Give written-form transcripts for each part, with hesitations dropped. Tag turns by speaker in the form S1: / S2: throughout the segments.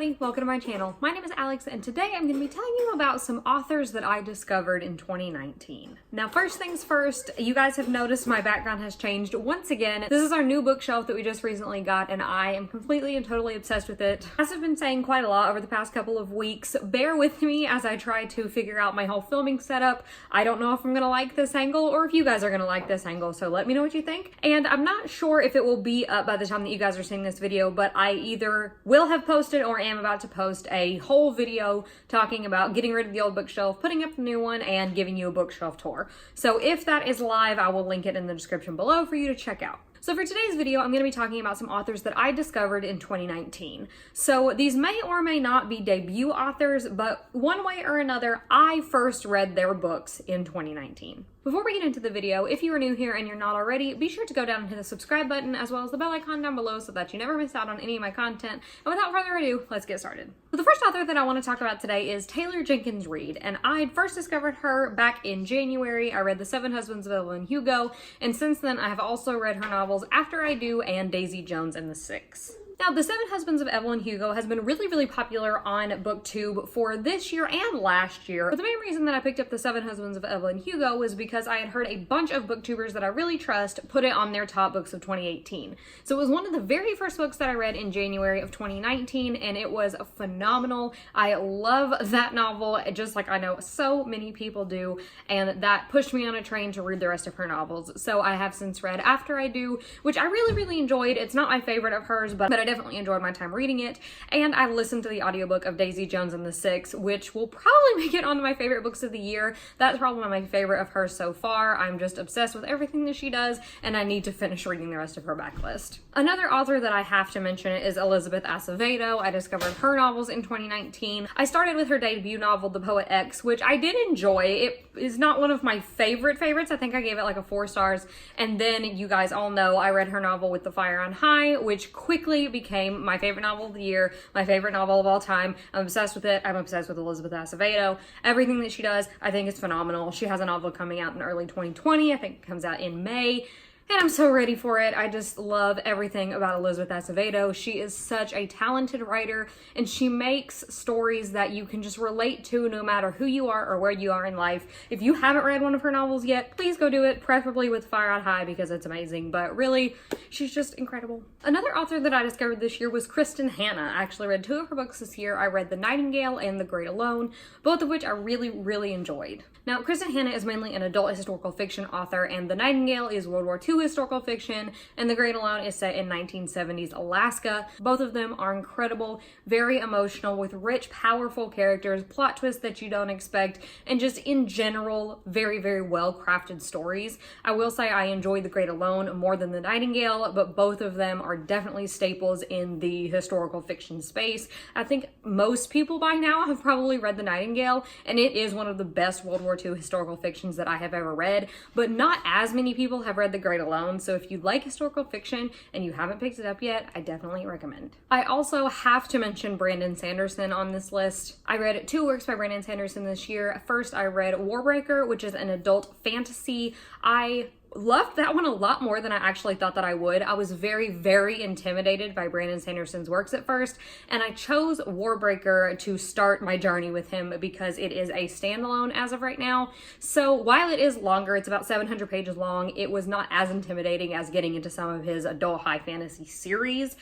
S1: everybody, welcome to my channel. My name is Alex and today I'm going to be telling you about some authors that I discovered in 2019. Now first things first, you guys have noticed my background has changed once again. This is our new bookshelf that we just recently got and I am completely and totally obsessed with it. As I've been saying quite a lot over the past couple of weeks, bear with me as I try to figure out my whole filming setup. I don't know if I'm going to like this angle or if you guys are going to like this angle, so let me know what you think. And I'm not sure if it will be up by the time that you guys are seeing this video, but I either will have posted or am about to post a whole video talking about getting rid of the old bookshelf, putting up the new one, and giving you a bookshelf tour. So if that is live, I will link it in the description below for you to check out. So for today's video, I'm going to be talking about some authors that I discovered in 2019. So these may or may not be debut authors, but one way or another, I first read their books in 2019. Before we get into the video, if you are new here and you're not already, be sure to go down and hit the subscribe button as well as the bell icon down below so that you never miss out on any of my content. And without further ado, let's get started. So the first author that I want to talk about today is Taylor Jenkins Reid, and I first discovered her back in January. I read The Seven Husbands of Evelyn Hugo, and since then I have also read her novels After I Do and Daisy Jones and the Six. Now, The Seven Husbands of Evelyn Hugo has been really popular on BookTube for this year and last year. But the main reason that I picked up The Seven Husbands of Evelyn Hugo was because I had heard a bunch of booktubers that I really trust put it on their top books of 2018. So it was one of the very first books that I read in January of 2019, and it was phenomenal. I love that novel, just like I know so many people do, and that pushed me on a train to read the rest of her novels. So I have since read After I Do, which I really enjoyed. It's not my favorite of hers, but I definitely enjoyed my time reading it, and I listened to the audiobook of Daisy Jones and the Six, which will probably make it onto my favorite books of the year. That's probably my favorite of hers so far. I'm just obsessed with everything that she does, and I need to finish reading the rest of her backlist. Another author that I have to mention is Elizabeth Acevedo. I discovered her novels in 2019. I started with her debut novel, The Poet X, which I did enjoy. It is not one of my favorites. I think I gave it like a 4 stars, and then you guys all know I read her novel With the Fire on High, which quickly became my favorite novel of the year, my favorite novel of all time. I'm obsessed with it. I'm obsessed with Elizabeth Acevedo. Everything that she does, I think is phenomenal. She has a novel coming out in early 2020. I think it comes out in May. And I'm so ready for it. I just love everything about Elizabeth Acevedo. She is such a talented writer, and she makes stories that you can just relate to no matter who you are or where you are in life. If you haven't read one of her novels yet, please go do it, preferably with Fire on High because it's amazing. But really, she's just incredible. Another author that I discovered this year was Kristen Hanna. I actually read 2 of her books this year. I read The Nightingale and The Great Alone, both of which I really enjoyed. Now, Kristen Hanna is mainly an adult historical fiction author, and The Nightingale is World War II historical fiction, and The Great Alone is set in 1970s Alaska. Both of them are incredible, very emotional, with rich, powerful characters, plot twists that you don't expect, and just in general, very well-crafted stories. I will say I enjoyed The Great Alone more than The Nightingale, but both of them are definitely staples in the historical fiction space. I think most people by now have probably read The Nightingale, and it is one of the best World War II historical fictions that I have ever read, but not as many people have read The Great Alone, so if you like historical fiction and you haven't picked it up yet, I definitely recommend. I also have to mention Brandon Sanderson on this list. I read 2 works by Brandon Sanderson this year. First, I read Warbreaker, which is an adult fantasy. I loved that one a lot more than I actually thought that I would. I was very intimidated by Brandon Sanderson's works at first, and I chose Warbreaker to start my journey with him because it is a standalone as of right now. So while it is longer, it's about 700 pages long, it was not as intimidating as getting into some of his adult high fantasy series,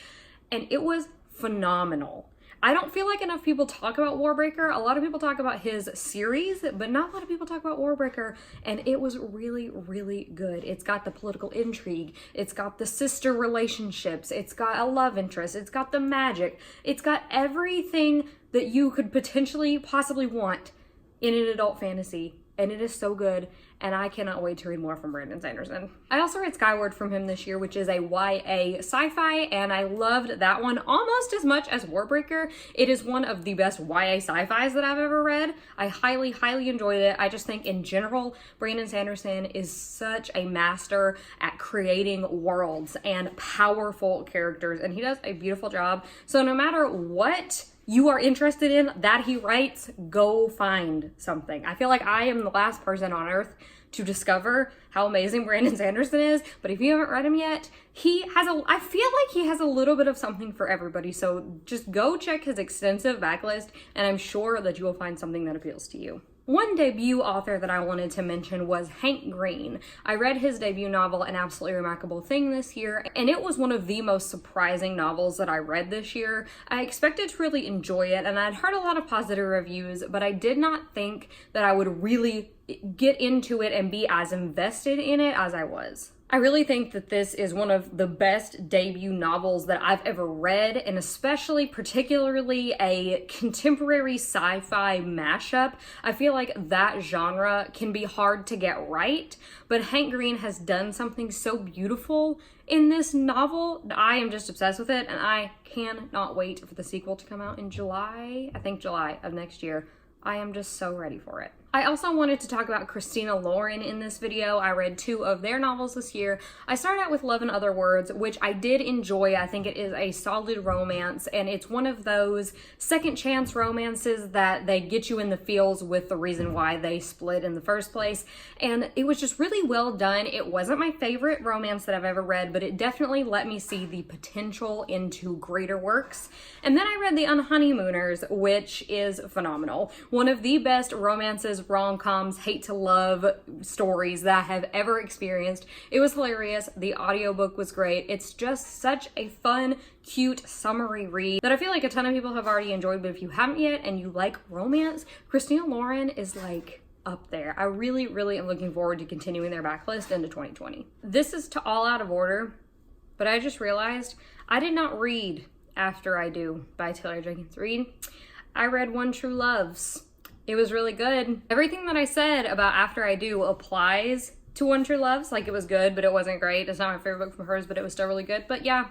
S1: and it was phenomenal. I don't feel like enough people talk about Warbreaker. A lot of people talk about his series, but not a lot of people talk about Warbreaker, and it was really good. It's got the political intrigue, it's got the sister relationships, it's got a love interest, it's got the magic, it's got everything that you could potentially possibly want in an adult fantasy, and it is so good, and I cannot wait to read more from Brandon Sanderson. I also read Skyward from him this year, which is a YA sci-fi, and I loved that one almost as much as Warbreaker. It is one of the best YA sci-fis that I've ever read. I highly enjoyed it. I just think in general, Brandon Sanderson is such a master at creating worlds and powerful characters, and he does a beautiful job. So no matter what you are interested in that he writes, go find something. I feel like I am the last person on earth to discover how amazing Brandon Sanderson is. But if you haven't read him yet, I feel like he has a little bit of something for everybody. So just go check his extensive backlist, and I'm sure that you will find something that appeals to you. One debut author that I wanted to mention was Hank Green. I read his debut novel, An Absolutely Remarkable Thing, this year, and it was one of the most surprising novels that I read this year. I expected to really enjoy it, and I'd heard a lot of positive reviews, but I did not think that I would really get into it and be as invested in it as I was. I really think that this is one of the best debut novels that I've ever read, and particularly a contemporary sci-fi mashup. I feel like that genre can be hard to get right, but Hank Green has done something so beautiful in this novel. I am just obsessed with it, and I cannot wait for the sequel to come out in July of next year. I am just so ready for it. I also wanted to talk about Christina Lauren in this video. I read 2 of their novels this year. I started out with Love in Other Words, which I did enjoy. I think it is a solid romance, and it's one of those second chance romances that they get you in the feels with the reason why they split in the first place. And it was just really well done. It wasn't my favorite romance that I've ever read, but it definitely let me see the potential into greater works. And then I read The Unhoneymooners, which is phenomenal. One of the best romances, rom-coms, hate to love stories that I have ever experienced. It was hilarious. The audiobook was great. It's just such a fun, cute, summery read that I feel like a ton of people have already enjoyed, but if you haven't yet and you like romance, Christina Lauren is like up there. I really, really am looking forward to continuing their backlist into 2020. This is to all out of order, but I just realized I did not read After I Do by Taylor Jenkins Reid. I read One True Loves. It was really good. Everything that I said about After I Do applies to One True Loves. Like, it was good, but it wasn't great. It's not my favorite book from hers, but it was still really good. But yeah,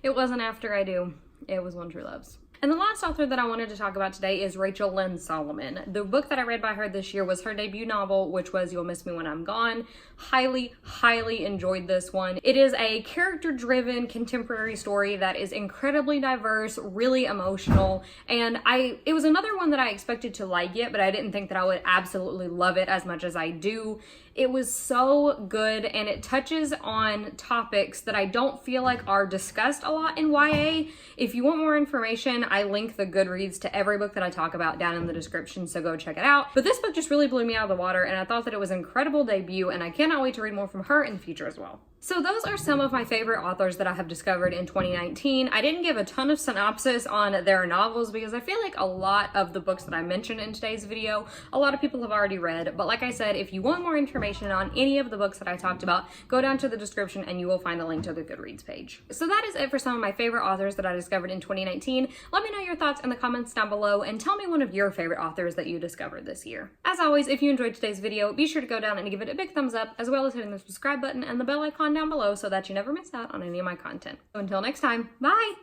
S1: it wasn't After I Do. It was One True Loves. And the last author that I wanted to talk about today is Rachel Lynde Solomon. The book that I read by her this year was her debut novel, which was You'll Miss Me When I'm Gone. Highly, highly enjoyed this one. It is a character-driven contemporary story that is incredibly diverse, really emotional, and it was another one that I expected to like it, but I didn't think that I would absolutely love it as much as I do. It was so good, and it touches on topics that I don't feel like are discussed a lot in YA. If you want more information, I link the Goodreads to every book that I talk about down in the description, so go check it out. But this book just really blew me out of the water, and I thought that it was an incredible debut, and I cannot wait to read more from her in the future as well. So those are some of my favorite authors that I have discovered in 2019. I didn't give a ton of synopsis on their novels because I feel like a lot of the books that I mentioned in today's video, a lot of people have already read. But like I said, if you want more information on any of the books that I talked about, go down to the description and you will find the link to the Goodreads page. So that is it for some of my favorite authors that I discovered in 2019. Let me know your thoughts in the comments down below and tell me one of your favorite authors that you discovered this year. As always, if you enjoyed today's video, be sure to go down and give it a big thumbs up, as well as hitting the subscribe button and the bell icon down below so that you never miss out on any of my content. So until next time, bye!